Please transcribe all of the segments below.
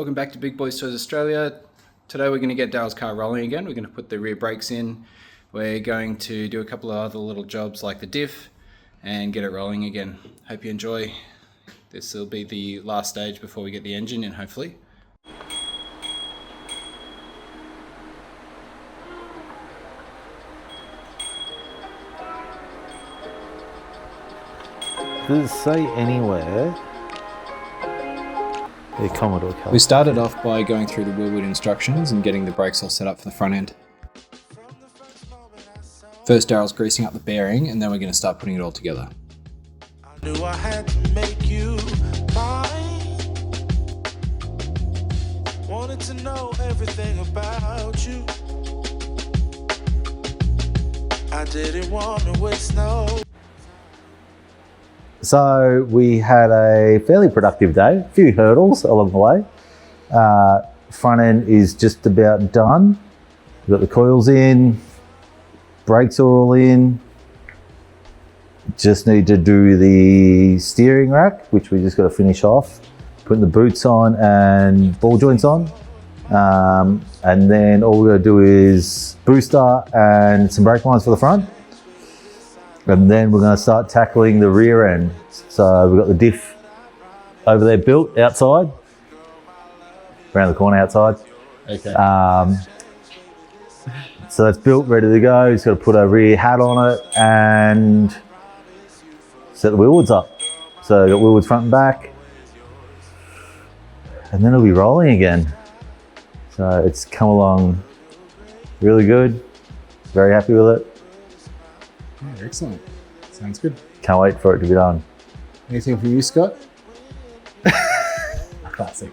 Welcome back to Big Boys Tours Australia. Today we're going to get Daryl's car rolling again. We're going to put the rear brakes in. We're going to do a couple of other little jobs like the diff and get it rolling again. Hope you enjoy. This will be the last stage before we get the engine in, hopefully. Does it say anywhere? The Commodore car. We started off by going through the wheelwood instructions and getting the brakes all set up for the front end. First Daryl's greasing up the bearing and then we're going to start putting it all together. I knew I had to make you mine. Wanted to know everything about you. I didn't want to waste no. So we had a fairly productive day, a few hurdles along the way. Front end is just about done. We've got the coils in, brakes are all in. Just need to do the steering rack, which we just got to finish off. Putting the boots on and ball joints on. And then all we're going to do is booster and some brake lines for the front. And then we're going to start tackling the rear end. So we've got the diff over there built outside, around the corner outside. Okay. So that's built, ready to go. Just got to put a rear hat on it and set the wheelwoods up. So got wheelwoods front and back. And then it'll be rolling again. So it's come along really good. Very happy with it. Yeah, excellent. Sounds good. Can't wait for it to be done. Anything from you, Scott? Classic.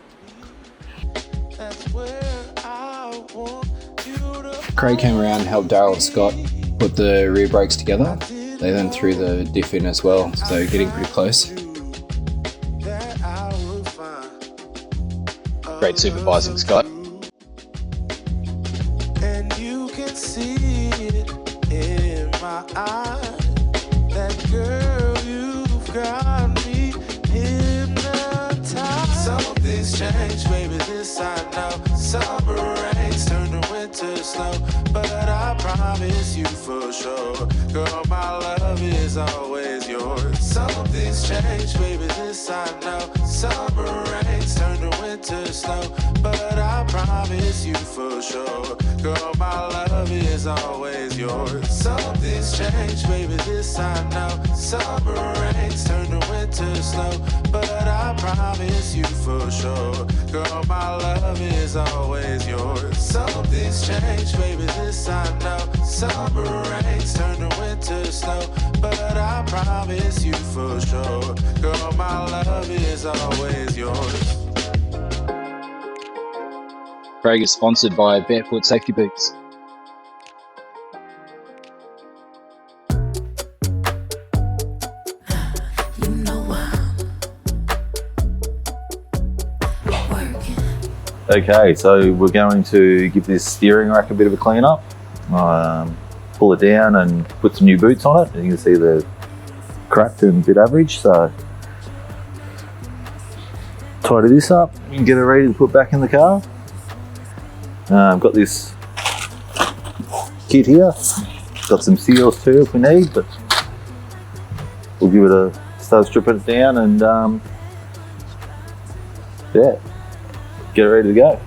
Craig came around and helped Daryl and Scott put the rear brakes together. They then threw the diff in as well, so getting pretty close. Great supervising, Scott. And you can see it in my eyes. That girl, you've got me hypnotized. Something's changed, baby, this I know. Summer rains turn to winter snow, but I promise you for sure, girl, my love is always yours. Something's changed, baby, this I know. Summer rains turn to winter snow, but I promise you for sure, girl, my love is always yours. Something's changed, baby, this I know. Summer rains turn to winter snow, but I promise you for sure, girl, my love is always yours. Something's changed, baby, this I know. Summer rains turn to winter snow, but I promise you for sure, girl, my love is always yours. Craig is sponsored by Barefoot Safety Boots. Okay, so we're going to give this steering rack a bit of a clean up. Pull it down and put some new boots on it. You can see they're cracked and a bit average, so tidy this up and get it ready to put back in the car. I've got this kit here. Got some seals too if we need, but we'll give it a start stripping it down and yeah, get it ready to go.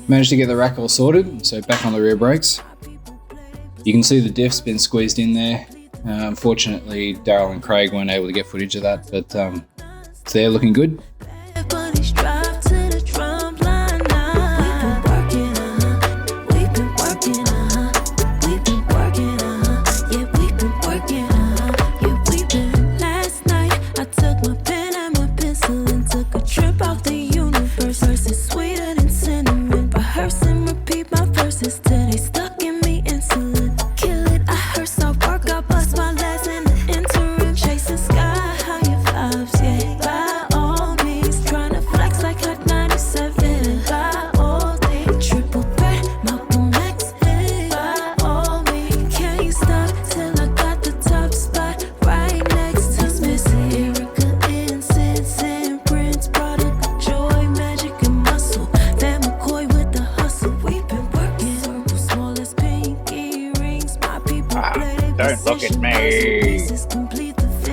Managed to get the rack all sorted, so back on the rear brakes. You can see the diff's been squeezed in there. Unfortunately, Daryl and Craig weren't able to get footage of that, but it's there looking good. Don't look at me.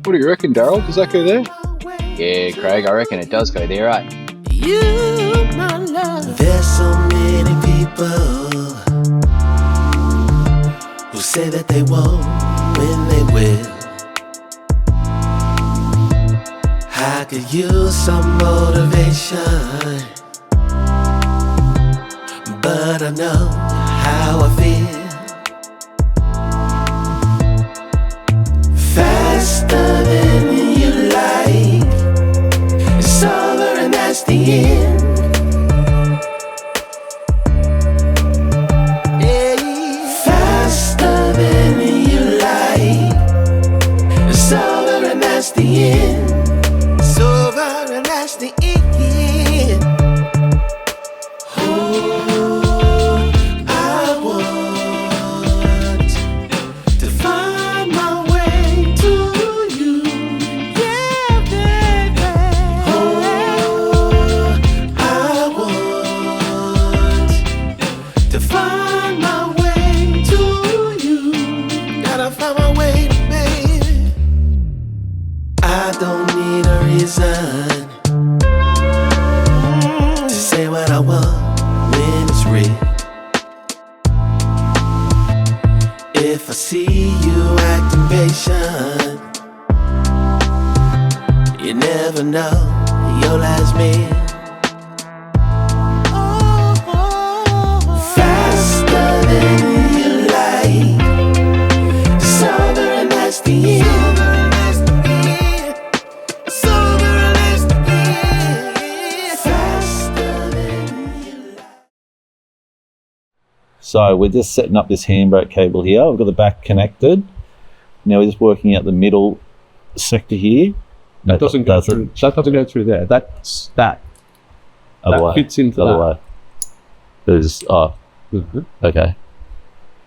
What do you reckon, Daryl? Does that go there? Yeah, Craig, I reckon it does go there, right? There's so many people who say that they won't when they will. I could use some motivation, but I know how I feel. Faster than you like, it's over and that's the end. Faster than you like, it's over and that's the end. It's over and that's the end. Oh, I want to find my way to you, yeah, baby. Oh, I want to find my way to you. Gotta find my way, baby. I don't need a reason to say what I want when it's real. If I see you acting patient, you never know your last meal. Faster than you like, it's over and that's the end. It's over and that's the end. Faster than you like. So we're just setting up this handbrake cable here. I've got the back connected. Now we're just working out the middle sector here. That doesn't go Does it? through. That doesn't go through there. That's that. Other That way. fits into Other that. way. There's Mhm. okay.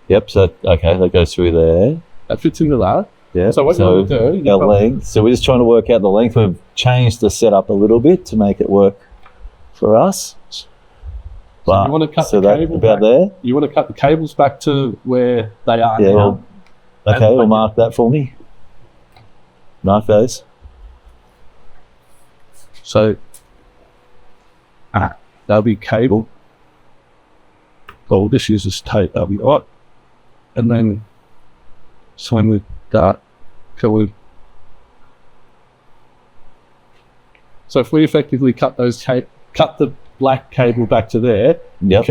Yep. So okay, that goes through there. That fits into that. Yeah. So what you want to do? you our probably- length. So we're just trying to work out the length. We've changed the setup a little bit to make it work for us. But, you want to cut so the that cable about back? there. You want to cut the cables back to where they are Yeah. now. Well, okay. And Well, like- mark that for me. Mark those. So that'll be cable. Well, this uses tape. That'll be right. And then same with that. So if we effectively cut cut the black cable back to there, Yep.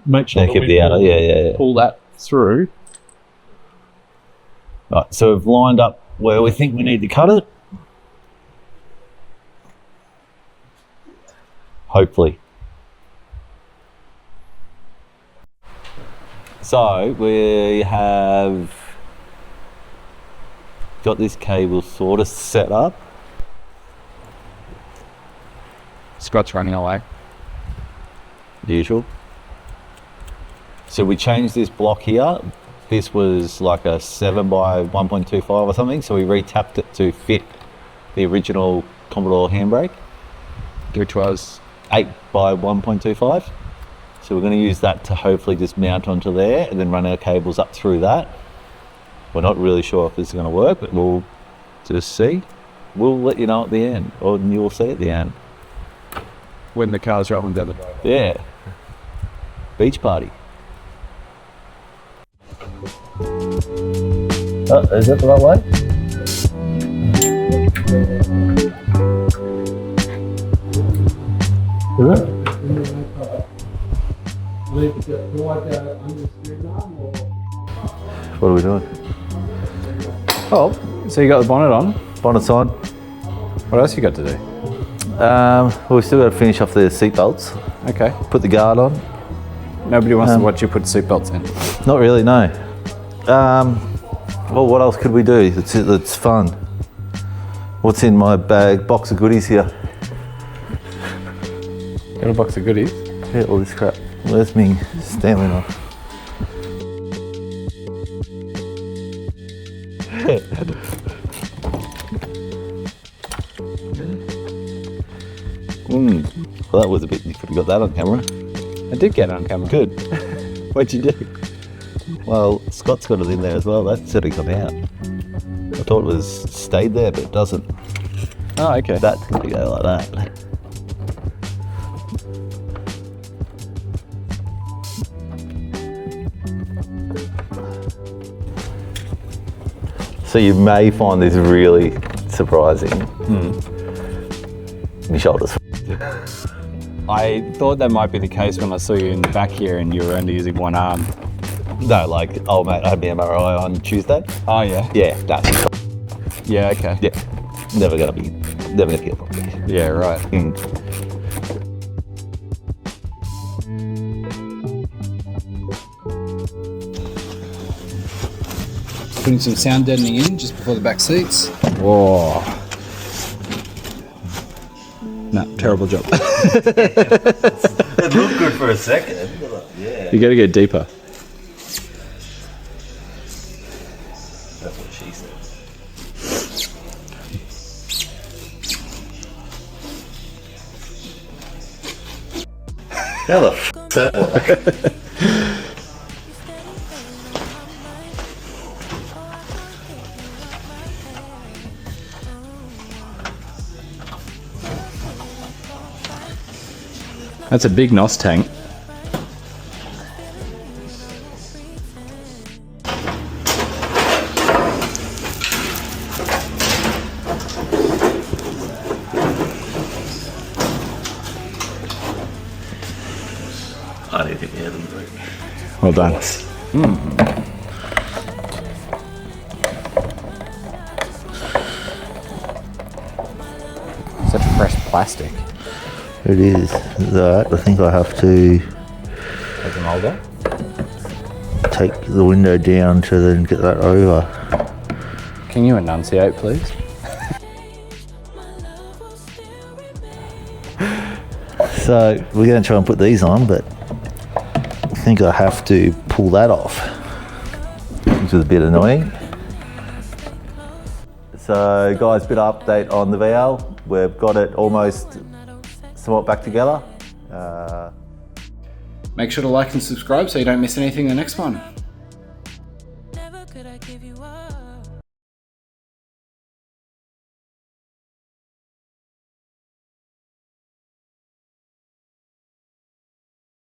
make sure And that keep we the outer. Yeah. pull that through. Right. So we've lined up where we think we need to cut it. Hopefully. So we have got this cable sort of set up. Scott's running away. Usual. So we changed this block here. This was like a 7 by 1.25 or something. So we re-tapped it to fit the original Commodore handbrake, Which was 8 by 1.25. So we're going to use that to hopefully just mount onto there and then run our cables up through that. We're not really sure if this is going to work, but we'll just see. We'll let you know at the end, or you'll see at the end. when the car's rolling down the driveway. Yeah. Beach party. Oh, is that the right way? Is it? What are we doing? Oh, so you got the bonnet on. Bonnet's on. What else you got to do? Well, we've still got to finish off the seat belts. Okay. Put the guard on. Nobody wants to watch you put seatbelts in. Not really, no. Well, what else could we do? It's fun. What's in my bag? Box of goodies here. Got a box of goodies. Yeah, all this crap. Where's me stamina? Well, that was a bit. You could have got that on camera. I did get it on camera. Good. What'd you do? Well, Scott's got it in there as well. That said it come out. I thought it was stayed there, but it doesn't. Oh, okay. That's going to go like that. So you may find this really surprising. My shoulders. I thought that might be the case when I saw you in the back here and you were only using one arm. No, like, oh mate, I had my MRI on Tuesday. Oh yeah. Yeah, that's Yeah, okay. yeah. Never gonna heal properly. Yeah, right. Putting some sound deadening in just before the back seats. Whoa. No, terrible job. It looked good for a second. Yeah. You gotta get deeper. That's what she said. How the f*** that work? That's a big NOS tank. I need to get out of the room. Well done. Such fresh plastic. It is that. I think I have to Take them older. take the window down to then get that over. Can you enunciate, please? So we're going to try and put these on, but I think I have to pull that off, which is a bit annoying. So guys, bit of update on the VL. We've got it almost somewhat back together. Make sure to like and subscribe so you don't miss anything in the next one. Never could I give you up.